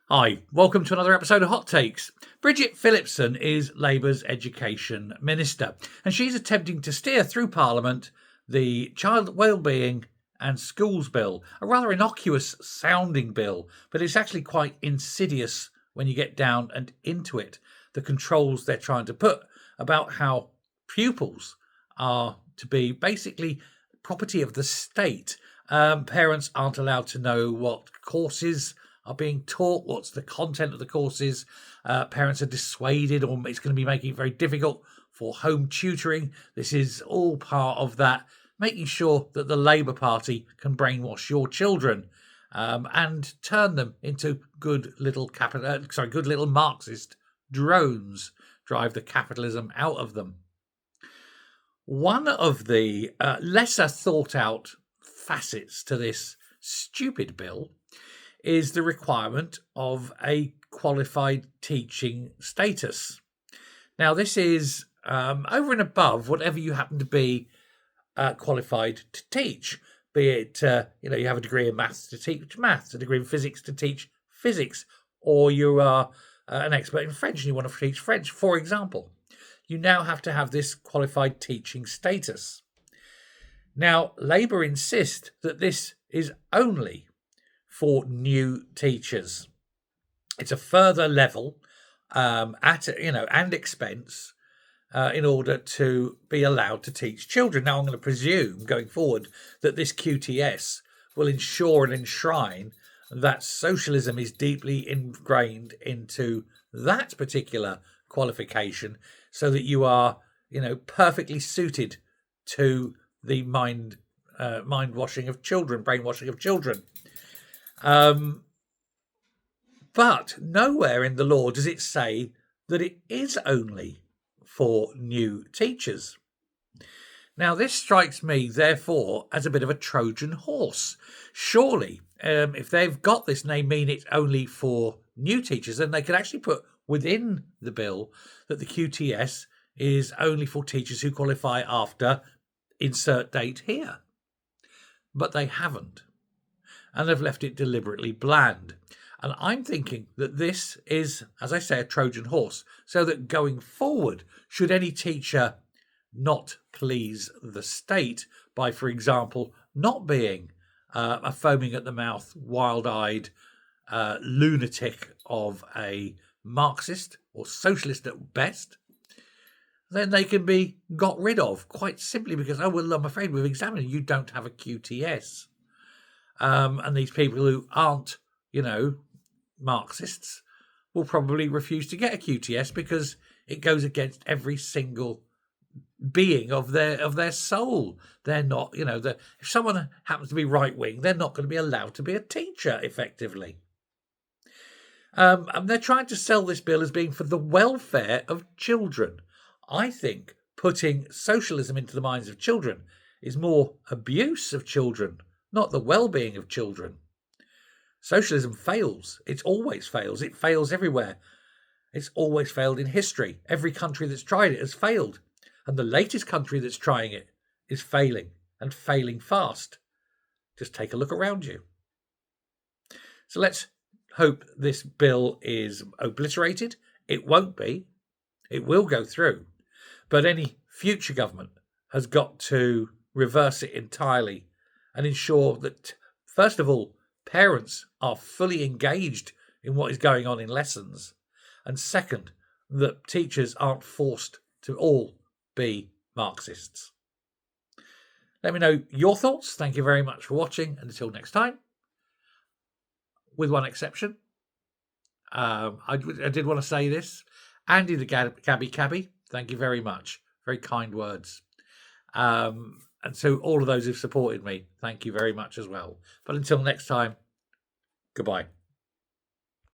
Hi, welcome to another episode of Hot Takes. Bridgette Phillips is Labour's Education Minister, and she's attempting to steer through Parliament the Child Wellbeing and Schools Bill, a rather innocuous sounding bill, but it's actually quite insidious when you get down and into it. The controls they're trying to put about how pupils are to be basically property of the state. Parents aren't allowed to know what courses are being taught, what's the content of the courses. Parents are dissuaded, or it's going to be making it very difficult for home tutoring. This is all part of that, making sure that the Labour Party can brainwash your children and turn them into good little Marxist drones, drive the capitalism out of them. One of the lesser thought out facets to this stupid bill is the requirement of a qualified teaching status. Now, this is over and above whatever you happen to be qualified to teach, be it, you have a degree in maths to teach maths, a degree in physics to teach physics, or you are an expert in French and you want to teach French, for example. You now have to have this qualified teaching status. Now, Labour insist that this is only for new teachers. It's a further level and expense in order to be allowed to teach children. Now, I'm going to presume going forward that this QTS will ensure and enshrine that socialism is deeply ingrained into that particular qualification, so that you are, perfectly suited to the mind washing of children, brainwashing of children. But nowhere in the law does it say that it is only for new teachers. Now, this strikes me, therefore, as a bit of a Trojan horse. Surely, if they've got this and they mean it's only for new teachers, then they could actually put within the bill that the QTS is only for teachers who qualify after insert date here. But they haven't. And they've left it deliberately bland. And I'm thinking that this is, as I say, a Trojan horse, so that going forward, should any teacher not please the state by, for example, not being a foaming at the mouth, wild-eyed lunatic of a Marxist or socialist at best, then they can be got rid of quite simply because, I'm afraid we've examined you don't have a QTS. And these people who aren't, Marxists will probably refuse to get a QTS because it goes against every single being of their soul. They're not, if someone happens to be right wing, they're not going to be allowed to be a teacher effectively. And they're trying to sell this bill as being for the welfare of children. I think putting socialism into the minds of children is more abuse of children, not the well-being of children. Socialism fails. It always fails. It fails everywhere. It's always failed in history. Every country that's tried it has failed. And the latest country that's trying it is failing, and failing fast. Just take a look around you. So let's hope this bill is obliterated. It won't be. It will go through. But any future government has got to reverse it entirely and ensure that, first of all, parents are fully engaged in what is going on in lessons. And second, that teachers aren't forced to all be Marxists. Let me know your thoughts. Thank you very much for watching. And until next time, with one exception, I did want to say this. Andy the Cabby, thank you very much. Very kind words. And so all of those who've supported me, thank you very much as well. But until next time, goodbye.